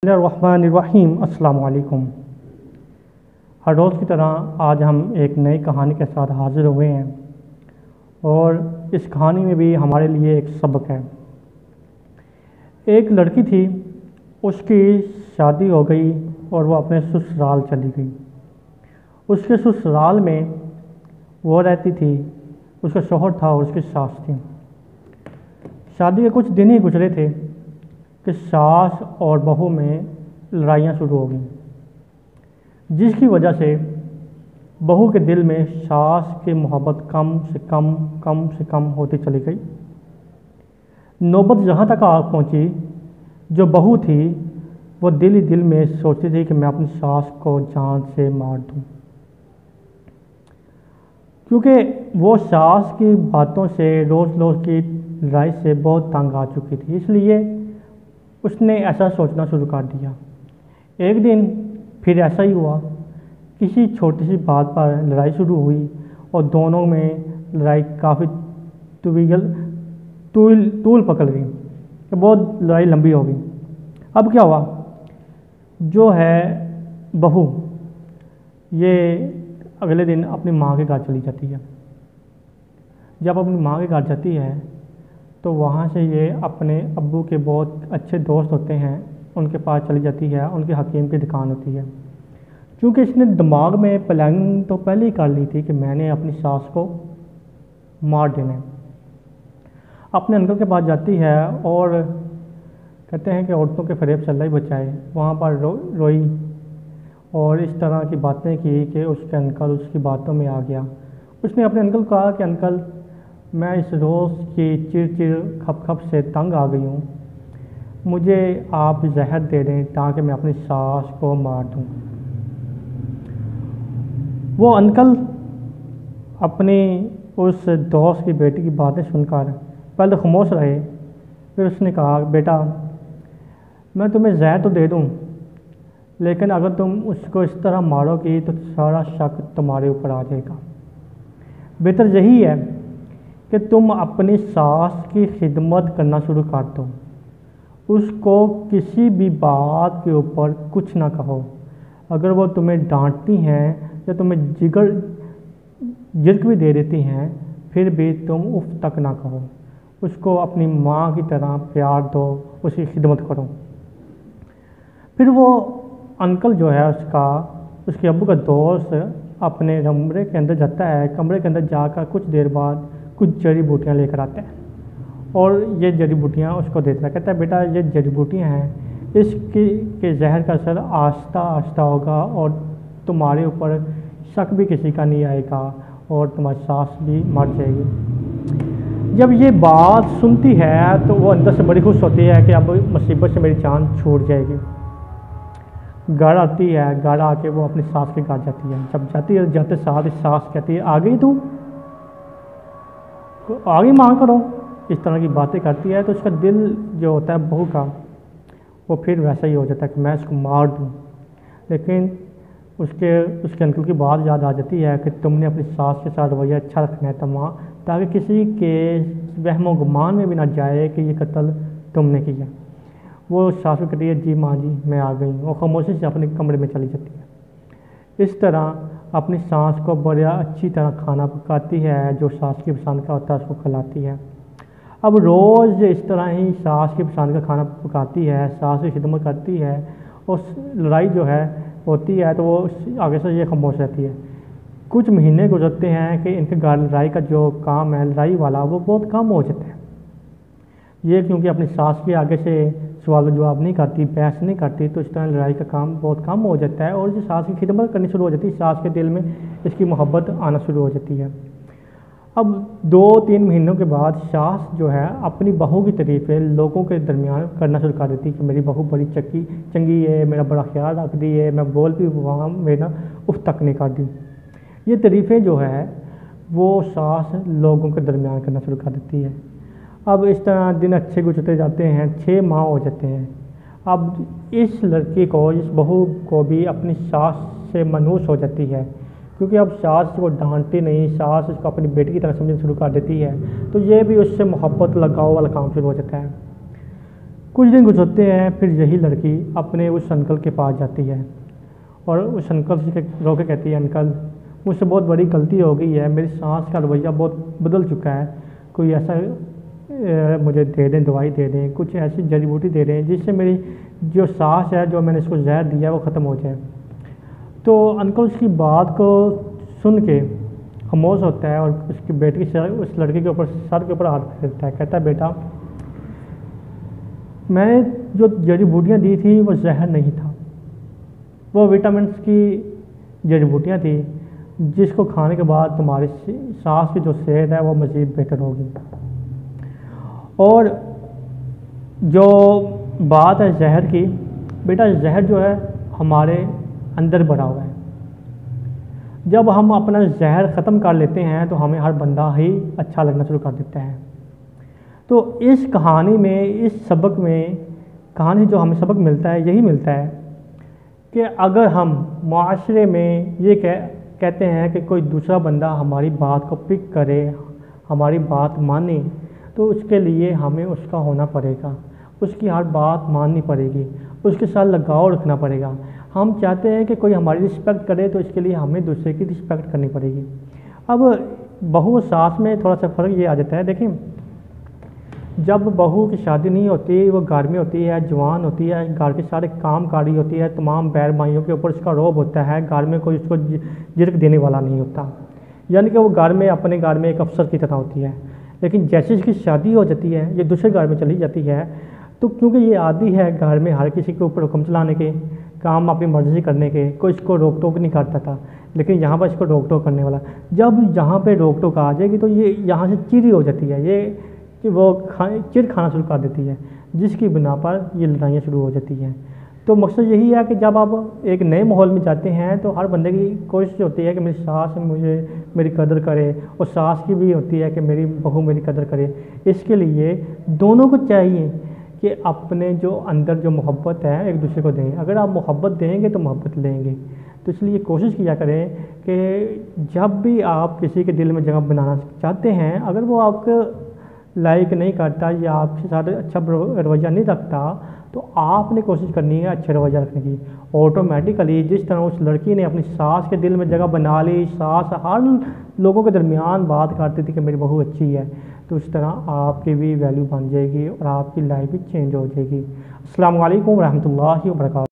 बिस्मिल्लाहिर्रहमानिर्रहीम। अस्सलाम वालेकुम। हर रोज़ की तरह आज हम एक नई कहानी के साथ हाज़िर हुए हैं और इस कहानी में भी हमारे लिए एक सबक है। एक लड़की थी, उसकी शादी हो गई और वो अपने ससुराल चली गई। उसके ससुराल में वो रहती थी, उसका शौहर था और उसकी सास थी। शादी के कुछ दिन ही गुजरे थे कि सास और बहू में लड़ाइयाँ शुरू हो गईं, जिसकी वजह से बहू के दिल में सास की मोहब्बत कम से कम होती चली गई। नौबत यहाँ तक आ पहुँची, जो बहू थी वो दिल ही दिल में सोचती थी कि मैं अपनी सास को जान से मार दूँ, क्योंकि वो सास की बातों से रोज़ रोज़ की लड़ाई से बहुत तंग आ चुकी थी। इसलिए उसने ऐसा सोचना शुरू कर दिया। एक दिन फिर ऐसा ही हुआ, किसी छोटी सी बात पर लड़ाई शुरू हुई और दोनों में लड़ाई काफ़ी तूल पकड़ गई, बहुत लड़ाई लंबी हो गई। अब क्या हुआ, जो है बहू ये अगले दिन अपनी माँ के घर चली जाती है। जब अपनी माँ के घर जाती है तो वहाँ से ये अपने अब्बू के बहुत अच्छे दोस्त होते हैं, उनके पास चली जाती है। उनकी हकीम की दुकान होती है। क्योंकि इसने दिमाग में प्लानिंग तो पहले ही कर ली थी कि मैंने अपनी सास को मार देना है। अपने अंकल के पास जाती है और कहते हैं कि औरतों के फरेब से अल्लाह ही बचाए। वहाँ पर रोई और इस तरह की बातें की कि उसके अंकल उसकी बातों में आ गया। उसने अपने अंकल को कहा कि अंकल, मैं इस रोज़ की चिड़ खप से तंग आ गई हूँ, मुझे आप जहर दे दें ताकि मैं अपनी सास को मार दूँ। वो अंकल अपनी उस दोस्त की बेटी की बातें सुनकर पहले खामोश रहे, फिर उसने कहा, बेटा मैं तुम्हें जहर तो दे दूँ, लेकिन अगर तुम उसको इस तरह मारोगी तो सारा शक तुम्हारे ऊपर आ जाएगा। बेहतर यही है कि तुम अपनी सास की खिदमत करना शुरू कर दो, उसको किसी भी बात के ऊपर कुछ ना कहो। अगर वो तुम्हें डांटती हैं या तुम्हें झिड़क भी दे देती हैं, फिर भी तुम उफ तक ना कहो। उसको अपनी माँ की तरह प्यार दो, उसकी खिदमत करो। फिर वो अंकल जो है उसके अब्बू का दोस्त अपने कमरे के अंदर जाता है। कमरे के अंदर जाकर कुछ देर बाद कुछ जड़ी बूटियाँ लेकर आता है और ये जड़ी बूटियाँ उसको देता है। कहता है, बेटा ये जड़ी बूटियाँ हैं, इसकी के जहर का असर आहिस्ता आहिस्ता होगा और तुम्हारे ऊपर शक भी किसी का नहीं आएगा और तुम्हारी सास भी मर जाएगी। जब ये बात सुनती है तो वो अंदर से बड़ी खुश होती है कि अब मुसीबत से मेरी जान छूट जाएगी। घर आती है, घर आके वो अपनी सास के घर जाती है। जब जाती है जाते साथ ही सास कहती है, आ गई तू, आगे मांग करो, इस तरह की बातें करती है। तो उसका दिल जो होता है बहू का, वो फिर वैसा ही हो जाता है कि मैं इसको मार दूँ। लेकिन उसके अंकल की बात याद आ जाती है कि तुमने अपनी सास के साथ रवैया अच्छा रखना है तमाम, ताकि किसी के वहमो गुमान में भी ना जाए कि ये कत्ल तुमने किया। वो सास को कहती है, जी माँ जी मैं आ गई। वो खामोशी से अपने कमरे में चली जाती है। इस तरह अपनी सास को बड़ा अच्छी तरह खाना पकाती है, जो सास की पसंद का होता है उसको खिलाती है। अब रोज़ इस तरह ही सास की पसंद का खाना पकाती है, सास की खिदमत करती है। और लड़ाई जो है होती है तो वो आगे से ये खामोश रहती है। कुछ महीने गुजरते हैं कि इनके घर लड़ाई का जो काम है, लड़ाई वाला, वो बहुत कम हो जाता है। ये क्योंकि अपनी सास के आगे से सवाल जवाब नहीं करती, बहस नहीं करती, तो इस तरह लड़ाई का काम बहुत कम हो जाता है और जो सास की खिदमत करनी शुरू हो जाती है, सास के दिल में इसकी मोहब्बत आना शुरू हो जाती है। अब 2-3 महीनों के बाद सास जो है अपनी बहू की तारीफ़ें लोगों के दरमियान करना शुरू कर देती है कि मेरी बहू बड़ी चंगी है, मेरा बड़ा ख्याल रखती है, मैं बोल भी वहाँ मेरा उफ तक नहीं कर दी। ये तारीफ़ें जो है वो सास लोगों के दरमियान करना शुरू कर देती है। अब इस तरह दिन अच्छे गुजरते जाते हैं, 6 माह हो जाते हैं। अब इस लड़की को, इस बहू को भी अपनी सास से मनहूस हो जाती है, क्योंकि अब सास को डांटती नहीं, सास उसको अपनी बेटी की तरह समझना शुरू कर देती है। तो ये भी उससे मोहब्बत लगाव वाला काम शुरू हो जाता है। कुछ दिन गुजरते हैं, फिर यही लड़की अपने उस अंकल के पास जाती है और उस अंकल से रो के कहती है, अंकल मुझसे बहुत बड़ी गलती हो गई है, मेरी सांस का रवैया बहुत बदल चुका है, कोई ऐसा मुझे दे दें, दवाई दे दें, कुछ ऐसी जड़ी बूटी दे दें जिससे मेरी जो सांस है, जो मैंने इसको जहर दिया है, वो ख़त्म हो जाए। तो अंकल उसकी बात को सुन के खामोश होता है और उसकी बेटी के उस लड़के के ऊपर सर के ऊपर हाथ फेरता है, कहता है, बेटा मैंने जो जड़ी बूटियाँ दी थी वो जहर नहीं था, वो विटामिन की जड़ी बूटियाँ थी जिसको खाने के बाद तुम्हारी सांस की जो सेहत है वो मज़ीद बेहतर होगी। और जो बात है जहर की, बेटा जहर जो है हमारे अंदर भरा हुआ है, जब हम अपना जहर ख़त्म कर लेते हैं तो हमें हर बंदा ही अच्छा लगना शुरू कर देता है। तो इस कहानी में, इस सबक में, कहानी जो हमें सबक मिलता है यही मिलता है कि अगर हम माशरे में ये कहते हैं कि कोई दूसरा बंदा हमारी बात को पिक करे, हमारी बात माने, तो उसके लिए हमें उसका होना पड़ेगा, उसकी हर बात माननी पड़ेगी, उसके साथ लगाव रखना पड़ेगा। हम चाहते हैं कि कोई हमारी रिस्पेक्ट करे तो इसके लिए हमें दूसरे की रिस्पेक्ट करनी पड़ेगी। अब बहू और सास में थोड़ा सा फ़र्क ये आ जाता है। देखिए, जब बहू की शादी नहीं होती, वो घर में होती है, जवान होती है, घर के सारे काम कारी होती है, तमाम बैर माइयों के ऊपर उसका रोब होता है, घर में कोई उसको झिड़क देने वाला नहीं होता, यानी कि वो घर में अपने घर में एक अफसर की तरह होती है। लेकिन जैसे इसकी शादी हो जाती है, ये दूसरे घर में चली जाती है, तो क्योंकि ये आदी है घर में हर किसी के ऊपर हुक्म चलाने के, काम अपनी मर्ज़ी से करने के, कोई इसको रोक टोक नहीं करता था, लेकिन यहाँ पर इसको रोक टोक करने वाला। जब यहाँ पे रोक टोक आ जाएगी तो ये यहाँ से चिड़ी हो जाती है, ये कि वो चिड़ खाना शुरू कर देती है, जिसकी बिना पर ये लड़ाइयाँ शुरू हो जाती हैं। तो मकसद यही है कि जब आप एक नए माहौल में जाते हैं तो हर बंदे की कोशिश होती है कि मेरी सास मुझे मेरी कदर करे, और सास की भी होती है कि मेरी बहू मेरी कदर करे। इसके लिए दोनों को चाहिए कि अपने जो अंदर जो मोहब्बत है एक दूसरे को दें। अगर आप मोहब्बत देंगे तो मोहब्बत लेंगे। तो इसलिए कोशिश किया करें कि जब भी आप किसी के दिल में जगह बनाना चाहते हैं, अगर वो आपको लाइक नहीं करता या आपके साथ अच्छा रवैया नहीं रखता, तो आपने कोशिश करनी है अच्छे रवैया रखने की। ऑटोमेटिकली जिस तरह उस लड़की ने अपनी सास के दिल में जगह बना ली, सास हर लोगों के दरमियान बात करती थी कि मेरी बहू अच्छी है, तो उस तरह आपकी भी वैल्यू बन जाएगी और आपकी लाइफ भी चेंज हो जाएगी। अस्सलाम वालेकुम रहमतुल्लाहि व बरकातहू।